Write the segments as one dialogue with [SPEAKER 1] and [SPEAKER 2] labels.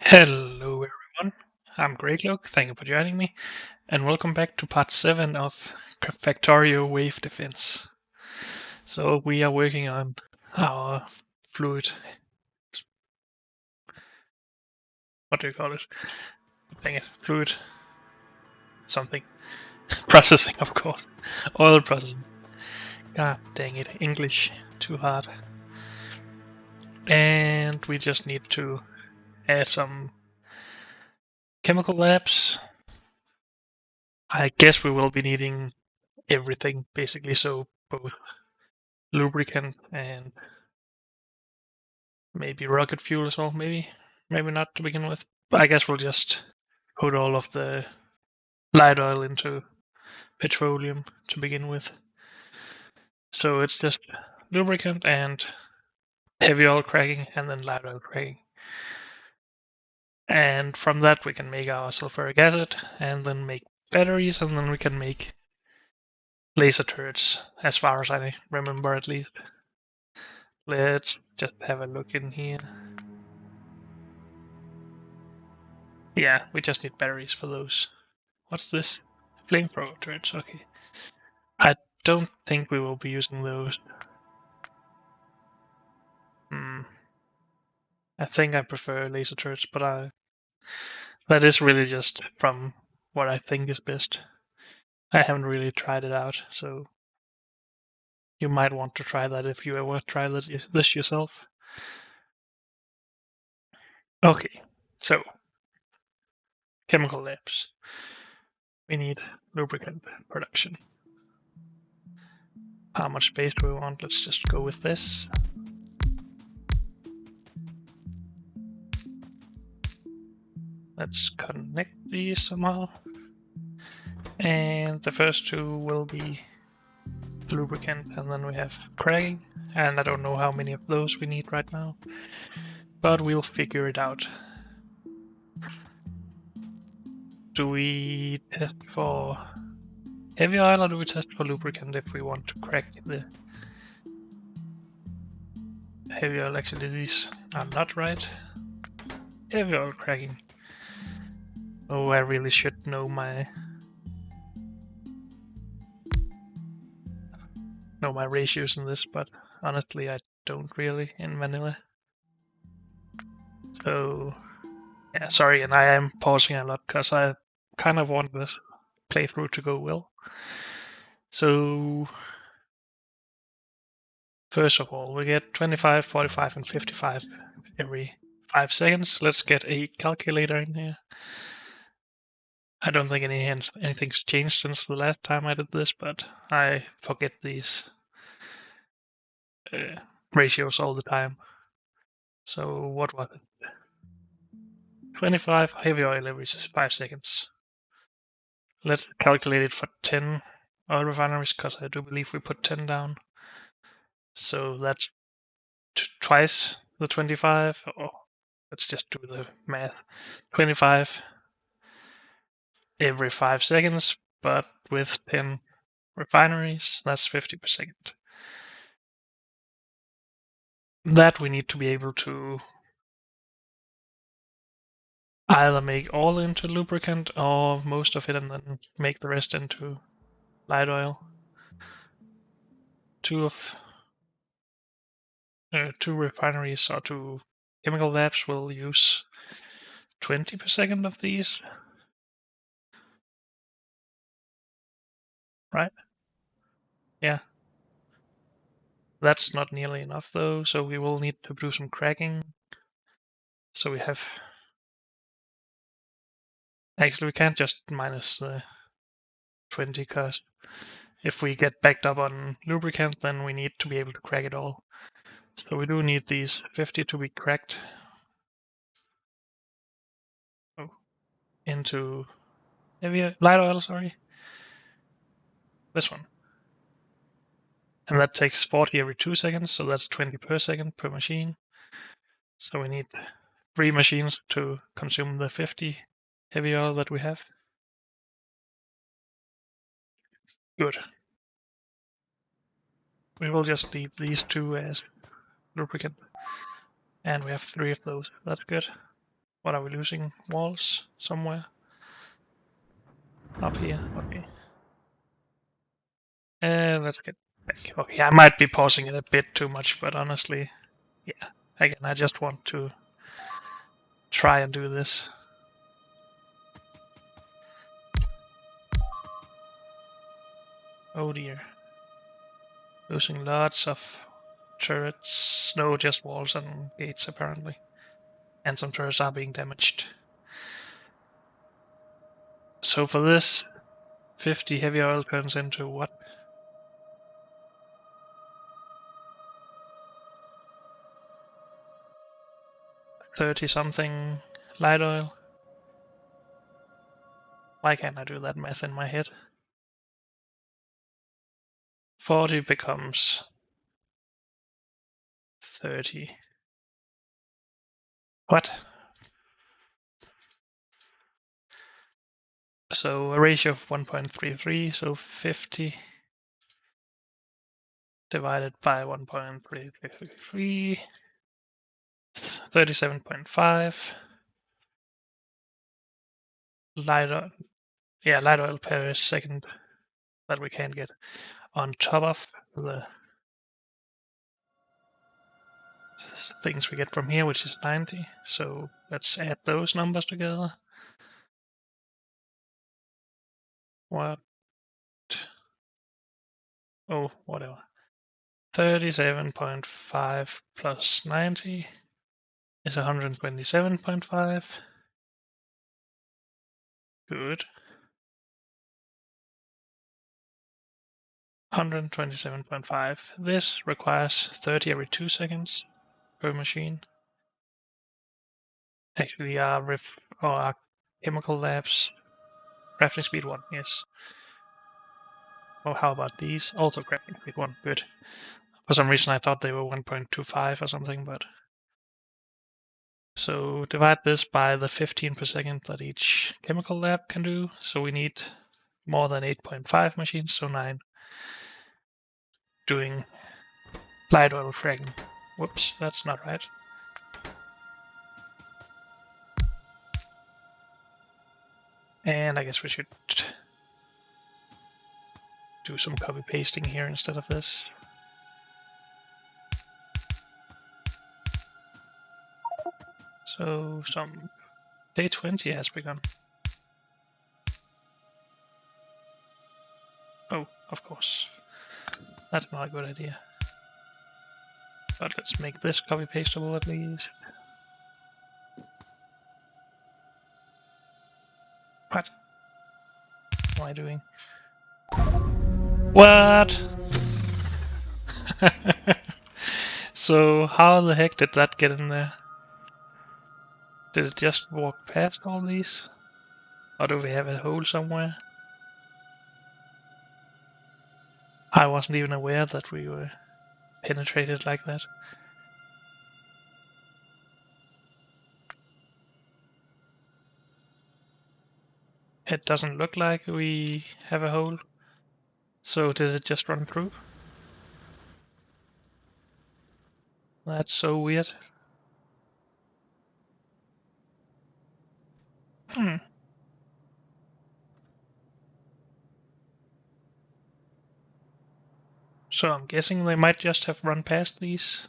[SPEAKER 1] Hello everyone, I'm Greycloak, thank you for joining me, and welcome back to part 7 of Factorio Wave Defence. So we are working on our fluid, what do you call it? Dang it, fluid something. Processing, of course. Oil processing. God dang it, English, too hard. And we just need to add some chemical labs. I guess we will be needing everything basically, so both lubricant and maybe rocket fuel as well, maybe not to begin with. But I guess we'll just put all of the light oil into petroleum to begin with. So it's just lubricant and heavy oil cracking and then light oil cracking. And from that we can make our sulfuric acid and then make batteries, and then we can make laser turrets, as far as I remember at least. Let's just have a look in here. Yeah, we just need batteries for those. What's this? Flamethrower turrets, okay. I don't think we will be using those. I think I prefer laser turrets, but that is really just from what I think is best. I haven't really tried it out, so you might want to try that if you ever try this yourself. Okay, so chemical labs. We need lubricant production. How much space do we want? Let's just go with this. Let's connect these somehow. And the first two will be lubricant, and then we have cracking. And I don't know how many of those we need right now, but we'll figure it out. Do we test for heavy oil or do we test for lubricant if we want to crack the heavy oil? Actually, these are not right. Heavy oil cracking. Oh, I really should know my ratios in this, but honestly, I don't really in vanilla. So yeah, sorry, and I am pausing a lot because I kind of want this playthrough to go well. So first of all, we get 25, 45, and 55 every 5 seconds. Let's get a calculator in here. I don't think anything's changed since the last time I did this, but I forget these ratios all the time. So what was it? 25 heavy oil every 5 seconds. Let's calculate it for 10 oil refineries, because I do believe we put 10 down. So that's twice the 25. Oh, let's just do the math. 25 every 5 seconds, but with 10 refineries, that's 50 per second. That we need to be able to either make all into lubricant or most of it and then make the rest into light oil. Two refineries or two chemical labs will use 20 per second of these, right? Yeah. That's not nearly enough though, so we will need to do some cracking. So we have... Actually, we can't just minus the 20, because if we get backed up on lubricant, then we need to be able to crack it all. So we do need these 50 to be cracked into heavy light oil, sorry. This one. And that takes 40 every 2 seconds, so that's 20 per second per machine. So we need 3 machines to consume the 50 heavy oil that we have. Good. We will just leave these 2 as lubricant. And we have 3 of those. That's good. What are we losing? Walls somewhere? Up here, okay. Let's get back. Okay, I might be pausing it a bit too much, but honestly, yeah. Again, I just want to try and do this. Oh dear. Losing lots of turrets. No, just walls and gates apparently. And some turrets are being damaged. So for this, 50 heavy oil turns into what? 30 something light oil. Why can't I do that math in my head? 40 becomes 30. What? So a ratio of 1.33, so 50 divided by 1.33, 37.5 light oil, light oil per second that we can get on top of the things we get from here, which is 90. So let's add those numbers together. What? Oh, whatever. 37.5 plus 90 is 127.5. Good. 127.5. This requires 30 every 2 seconds per machine. Actually, our chemical labs, crafting speed 1, yes. Oh, how about these? Also crafting speed 1, good. For some reason I thought they were 1.25 or something, but... So divide this by the 15 per second that each chemical lab can do. So we need more than 8.5 machines, so 9 doing light oil fracking. Whoops, that's not right. And I guess we should do some copy pasting here instead of this. So some day 20 has begun. Oh, of course. That's not a good idea. But let's make this copy pastable at least. What? What am I doing? What? So how the heck did that get in there? Did it just walk past all these? Or do we have a hole somewhere? I wasn't even aware that we were penetrated like that. It doesn't look like we have a hole. So did it just run through? That's so weird. Hmm. So I'm guessing they might just have run past these.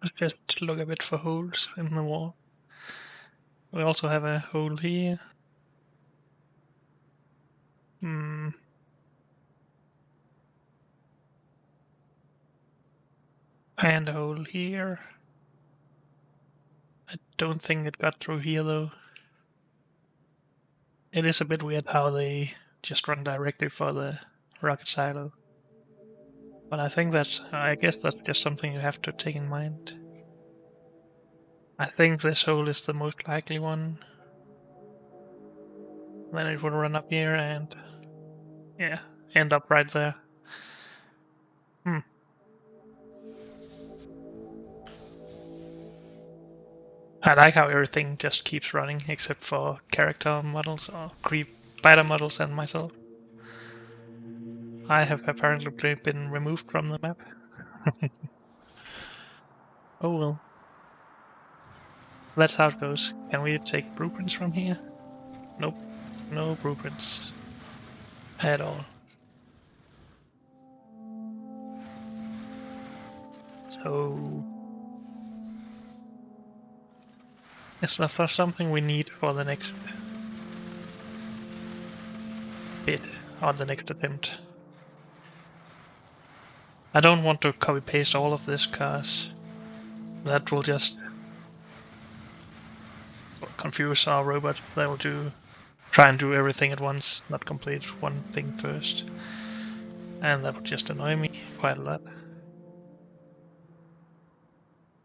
[SPEAKER 1] Let's just look a bit for holes in the wall. We also have a hole here. Hmm. And a hole here. I don't think it got through here though. It is a bit weird how they just run directly for the rocket silo. But I guess that's just something you have to take in mind. I think this hole is the most likely one. Then it would run up here and, yeah, end up right there. I like how everything just keeps running except for character models or creep spider models and myself. I have apparently been removed from the map. Oh well. That's how it goes. Can we take blueprints from here? Nope. No blueprints. At all. So... is there something we need for the next bit, or the next attempt? I don't want to copy paste all of this, cause that will just confuse our robot. That will try and do everything at once, not complete one thing first. And that would just annoy me quite a lot.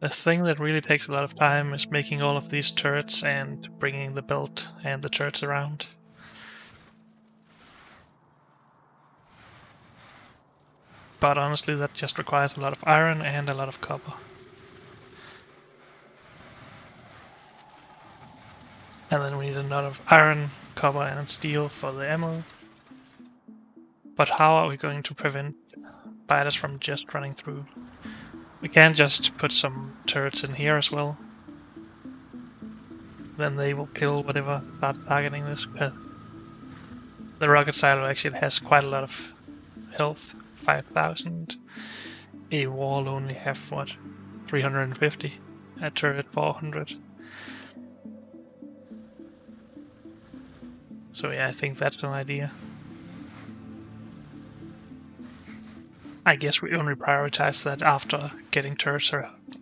[SPEAKER 1] The thing that really takes a lot of time is making all of these turrets and bringing the belt and the turrets around. But honestly, that just requires a lot of iron and a lot of copper. And then we need a lot of iron, copper, and steel for the ammo. But how are we going to prevent biters from just running through? We can just put some turrets in here as well. Then they will kill whatever starts targeting this. The rocket silo actually has quite a lot of health, 5,000. A wall only have what, 350? A turret 400. So yeah, I think that's an idea. I guess we only prioritize that after getting turrets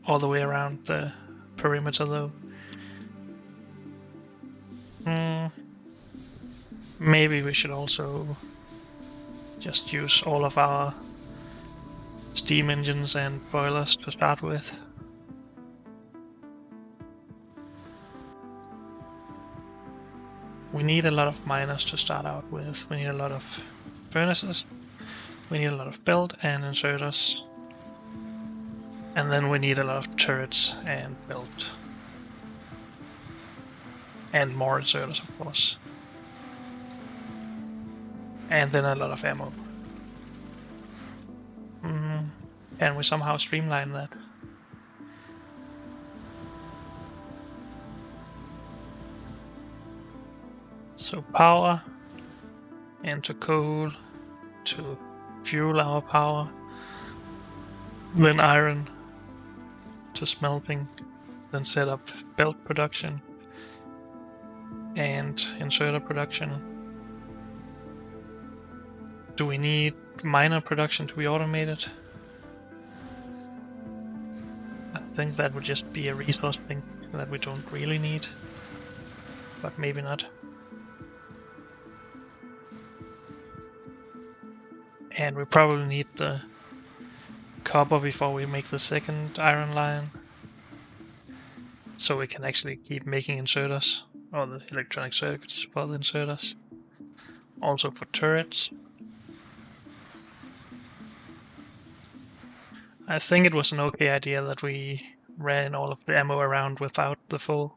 [SPEAKER 1] all the way around the perimeter though. Maybe we should also just use all of our steam engines and boilers to start with. We need a lot of miners to start out with. We need a lot of furnaces. We need a lot of belt and inserters. And then we need a lot of turrets and belt. And more inserters, of course. And then a lot of ammo. Can we somehow streamline that? So power into coal to fuel our power. Then iron to smelting. Then set up belt production and inserter production. Do we need miner production to be automated? I think that would just be a resource thing that we don't really need, but maybe not. And we probably need the copper before we make the second iron line, so we can actually keep making inserters, or the electronic circuits for the inserters. Also for turrets. I think it was an okay idea that we ran all of the ammo around without the full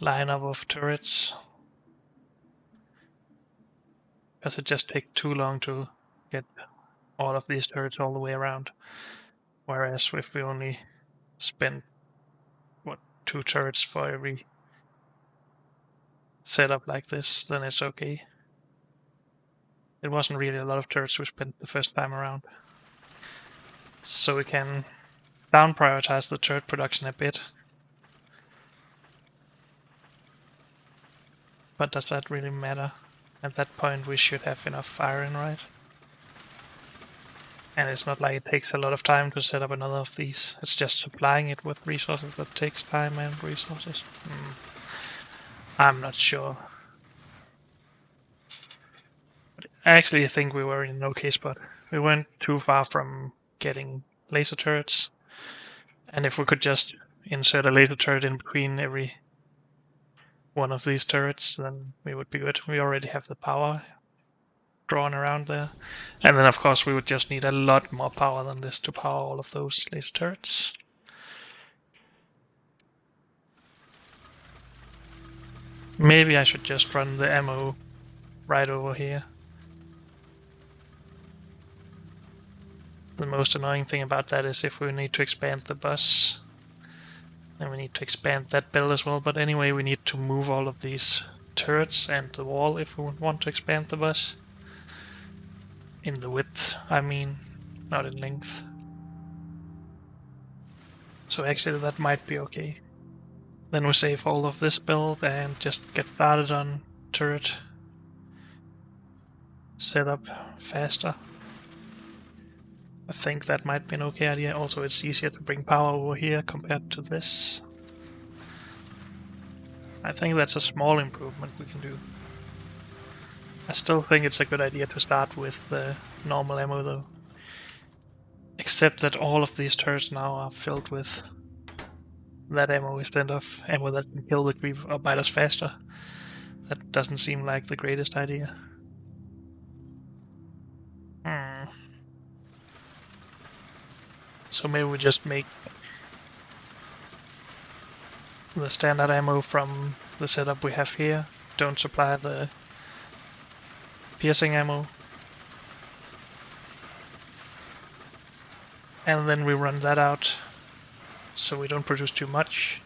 [SPEAKER 1] lineup of turrets, because it just takes too long to get all of these turrets all the way around. Whereas if we only spend, 2 turrets for every setup like this, then it's okay. It wasn't really a lot of turrets we spent the first time around. So we can down prioritize the turret production a bit. But does that really matter? At that point we should have enough iron, right? And it's not like it takes a lot of time to set up another of these. It's just supplying it with resources that takes time and resources. I'm not sure. But actually I think we were in an okay spot. We weren't too far from getting laser turrets. And if we could just insert a laser turret in between every one of these turrets, then we would be good. We already have the power drawn around there. And then of course we would just need a lot more power than this to power all of those laser turrets. Maybe I should just run the ammo right over here. The most annoying thing about that is if we need to expand the bus, then we need to expand that belt as well. But anyway, we need to move all of these turrets and the wall if we want to expand the bus. In the width, I mean, not in length. So actually that might be okay. Then we save all of this build and just get started on turret setup faster. I think that might be an okay idea. Also, it's easier to bring power over here compared to this. I think that's a small improvement we can do. I still think it's a good idea to start with the normal ammo though. Except that all of these turrets now are filled with that ammo we spent off ammo that can kill the creep or bite us faster. That doesn't seem like the greatest idea. So maybe we just make the standard ammo from the setup we have here. Don't supply the piercing ammo. And then we run that out so we don't produce too much.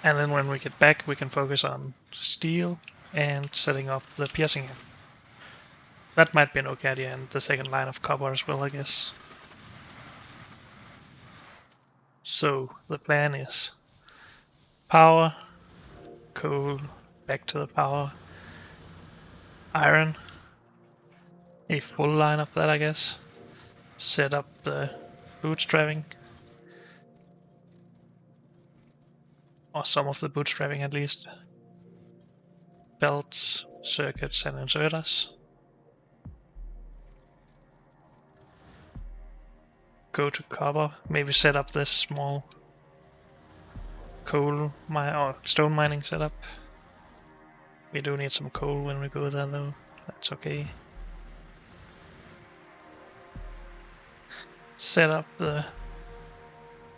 [SPEAKER 1] And then when we get back, we can focus on steel and setting up the piercing ammo. That might be an okay idea, and the second line of copper as well, I guess. So the plan is power, coal, back to the power, iron, a full line of that, I guess. Set up the bootstrapping, or some of the bootstrapping at least. Belts, circuits, and inserters. Go to copper, maybe set up this small coal or stone mining setup. We do need some coal when we go there though, that's okay. Set up the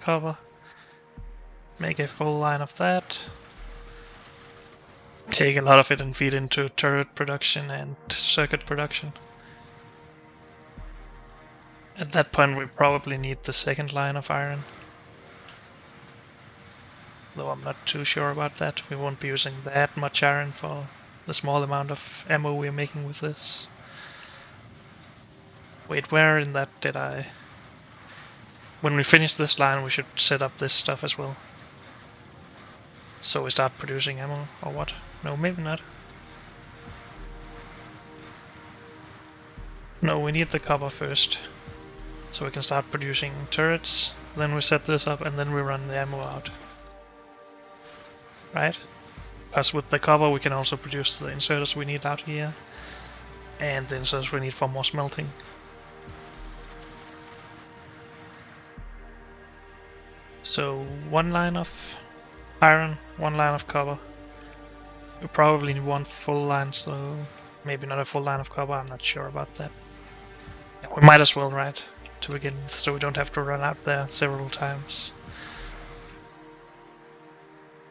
[SPEAKER 1] copper, make a full line of that. Take a lot of it and feed into turret production and circuit production. At that point we probably need the second line of iron. Though I'm not too sure about that. We won't be using that much iron for the small amount of ammo we're making with this. Wait, where in that did I... When we finish this line we should set up this stuff as well. So we start producing ammo, or what? No, maybe not. No, we need the copper first. So we can start producing turrets, then we set this up and then we run the ammo out. Right? Because with the copper we can also produce the inserters we need out here. And the inserters we need for more smelting. So one line of iron, one line of copper. We probably need one full line, so maybe not a full line of copper, I'm not sure about that. Yeah, we might as well, right, to begin with, so we don't have to run out there several times.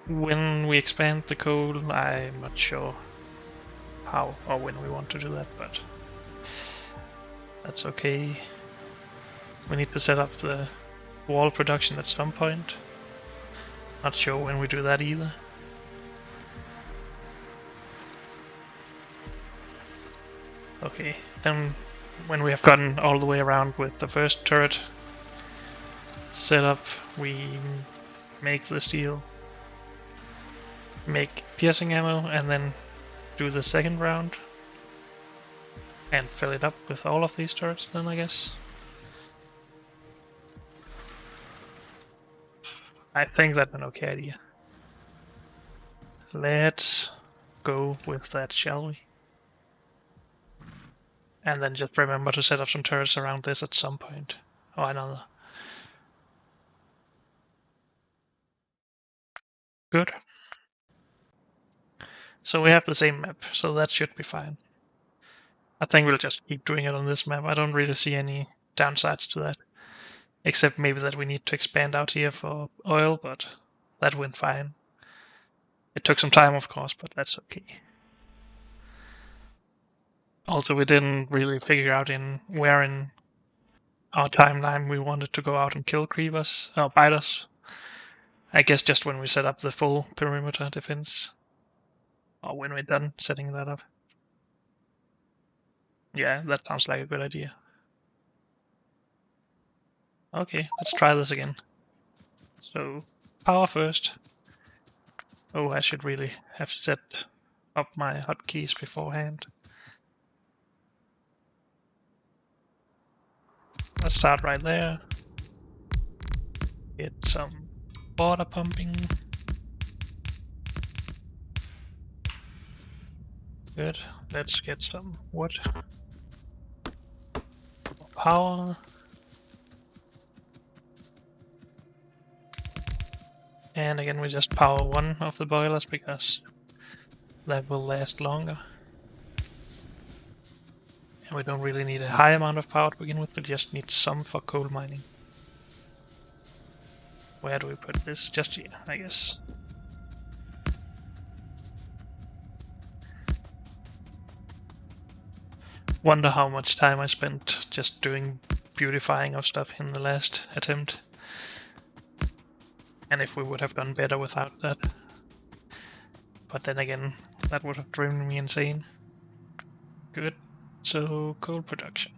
[SPEAKER 1] When we expand the coal, I'm not sure how or when we want to do that, but that's okay. We need to set up the wall production at some point. Not sure when we do that either. Okay, then when we have gotten all the way around with the first turret set up, we make the steel, make piercing ammo, and then do the second round and fill it up with all of these turrets then, I guess. I think that's an okay idea. Let's go with that, shall we? And then just remember to set up some turrets around this at some point. Or another. Good. So we have the same map, so that should be fine. I think we'll just keep doing it on this map. I don't really see any downsides to that. Except maybe that we need to expand out here for oil, but that went fine. It took some time, of course, but that's okay. Also, we didn't really figure out where in our timeline, we wanted to go out and kill creepers, or bite us. I guess just when we set up the full perimeter defense. Or when we're done setting that up. Yeah, that sounds like a good idea. Okay, let's try this again. So, power first. Oh, I should really have set up my hotkeys beforehand. Let's start right there. Get some water pumping. Good. Let's get some wood. Power. And again, we just power one of the boilers because that will last longer. And we don't really need a high amount of power to begin with, we just need some for coal mining. Where do we put this? Just here, I guess. Wonder how much time I spent just doing beautifying of stuff in the last attempt. And if we would have done better without that. But then again, that would have driven me insane. Good. So, coal production.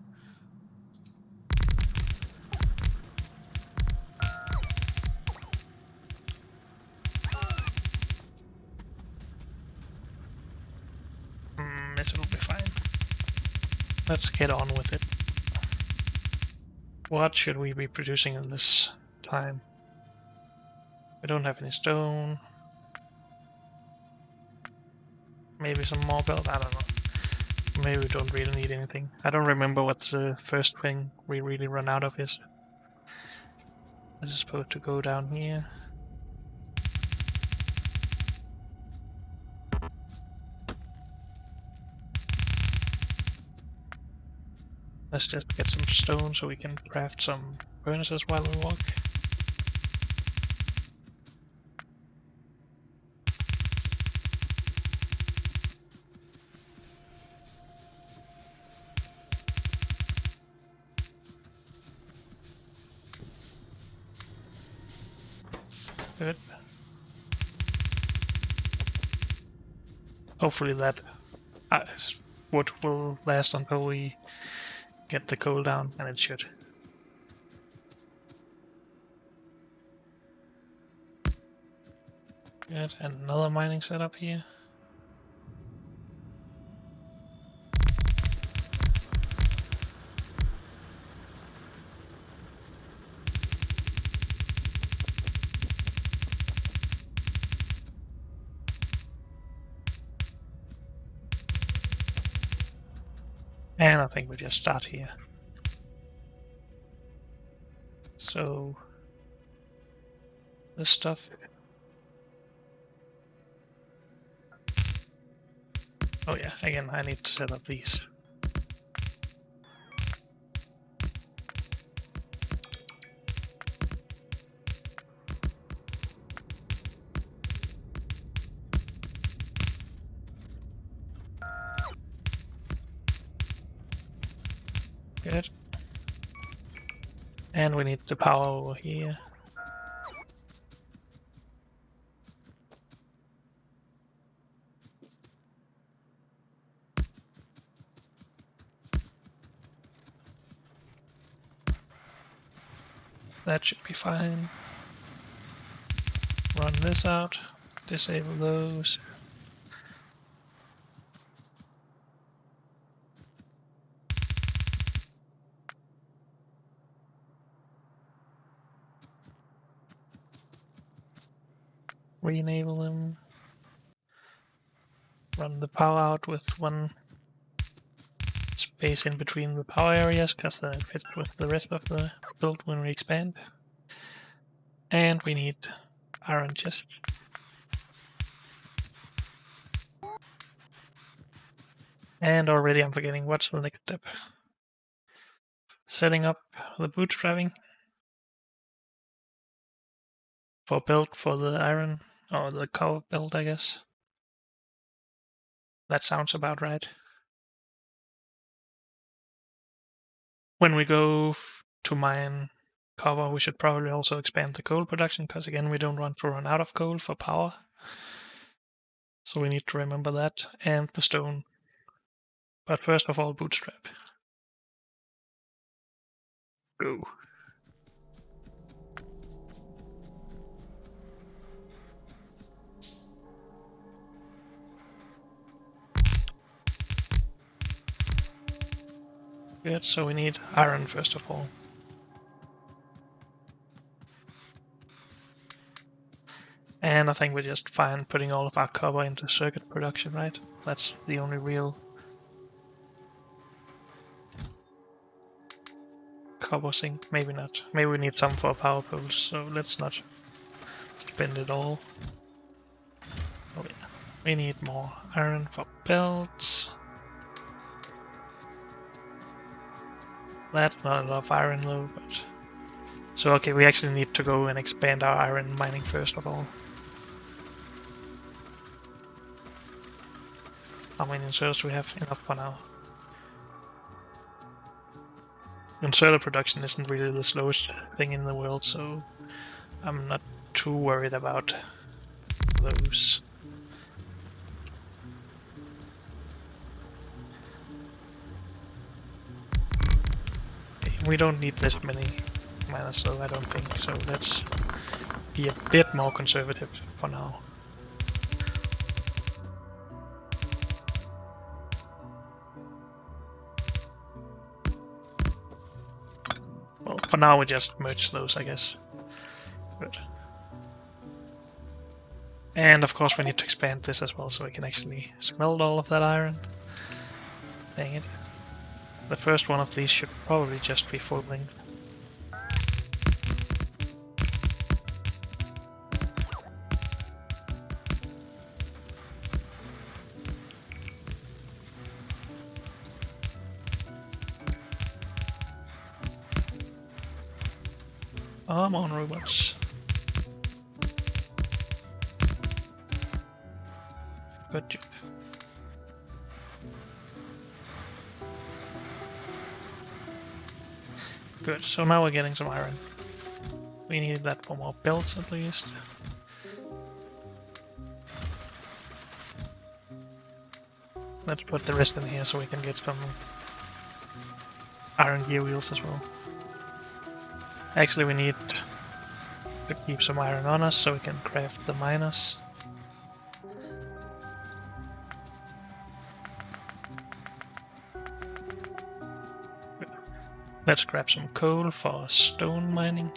[SPEAKER 1] This will be fine. Let's get on with it. What should we be producing in this time? We don't have any stone. Maybe some more belt, I don't know. Maybe we don't really need anything. I don't remember what the first thing we really run out of is. This is supposed to go down here. Let's just get some stone so we can craft some furnaces while we walk. Good. Hopefully that wood will last until we get the coal down, and it should. Good, and another mining setup here. And I think we just start here. So, this stuff. Oh yeah, again, I need to set up these. Good. And we need the power over here. That should be fine. Run this out, disable those. Re-enable them. Run the power out with one space in between the power areas, because then it fits with the rest of the build when we expand. And we need iron chest. And already I'm forgetting what's the next step. Setting up the bootstrapping for belt for the iron, or the cow belt, I guess. That sounds about right. When we go to mine copper, we should probably also expand the coal production, because again, we don't want to run out of coal for power. So we need to remember that, and the stone. But first of all, bootstrap. Go. Good, so we need iron first of all. And I think we're just fine putting all of our copper into circuit production, right? That's the only real copper thing. Maybe not. Maybe we need some for power poles, so let's not spend it all. Oh yeah. We need more iron for belts. That's not enough iron though, but... So okay, we actually need to go and expand our iron mining first of all. How many inserters do we have? Enough for now. Inserter production isn't really the slowest thing in the world, so I'm not too worried about those. We don't need this many miners, so I don't think so. Let's be a bit more conservative for now. Well, for now we just merge those, I guess. Good. And of course we need to expand this as well, so we can actually smelt all of that iron. Dang it. The first one of these should probably just be falling. Come on, robots. Good job. Good, so now we're getting some iron. We need that for more belts at least. Let's put the rest in here so we can get some iron gear wheels as well. Actually, we need to keep some iron on us so we can craft the miners. Let's grab some coal for stone mining.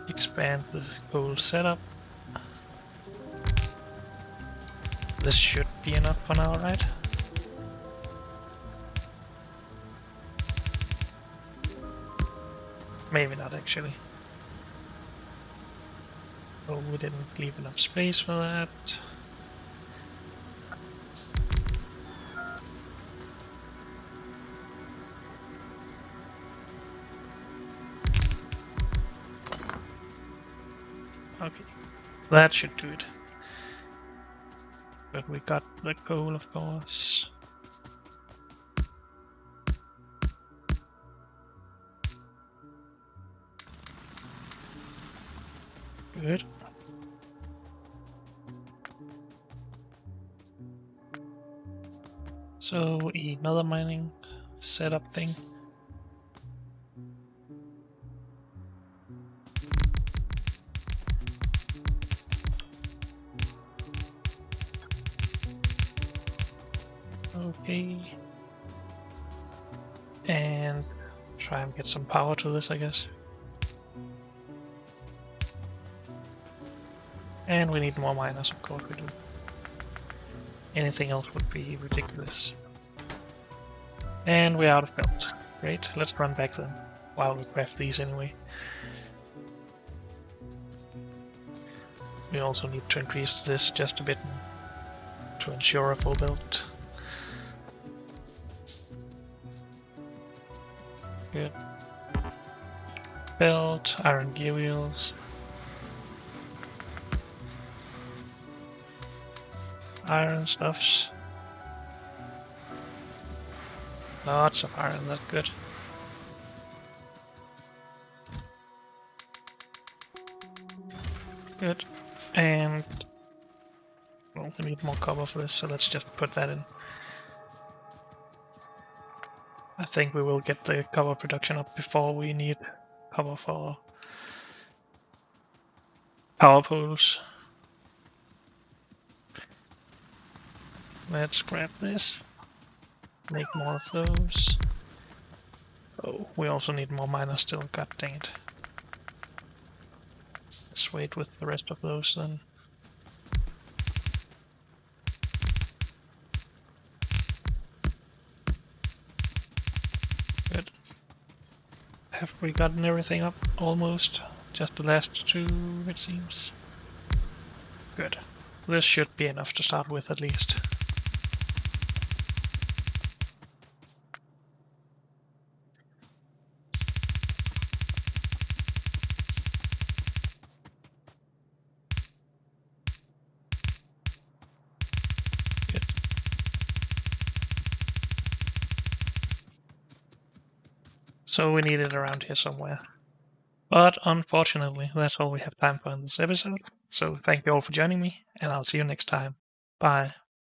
[SPEAKER 1] Expand the coal setup. This should be enough for now, right? Maybe not actually. Oh, we didn't leave enough space for that. Okay, that should do it. But we got the coal, of course. Good. So another mining setup thing. Okay. And try and get some power to this, I guess. And we need more miners, of course we do. Anything else would be ridiculous. And we're out of belt. Great, let's run back then, while we craft these anyway. We also need to increase this just a bit to ensure a full belt. Good. Belt, iron gear wheels. Iron stuffs. Lots of iron, that's good. Good. And well, we need more copper for this, so let's just put that in. I think we will get the copper production up before we need copper for power poles. Let's grab this. Make more of those. Oh, we also need more miners still, god dang it. Let's wait with the rest of those then. Good. Have we gotten everything up? Almost. Just the last two, it seems. Good. This should be enough to start with at least. Good. So we need it around here somewhere. But unfortunately, that's all we have time for in this episode. So thank you all for joining me, and I'll see you next time. Bye.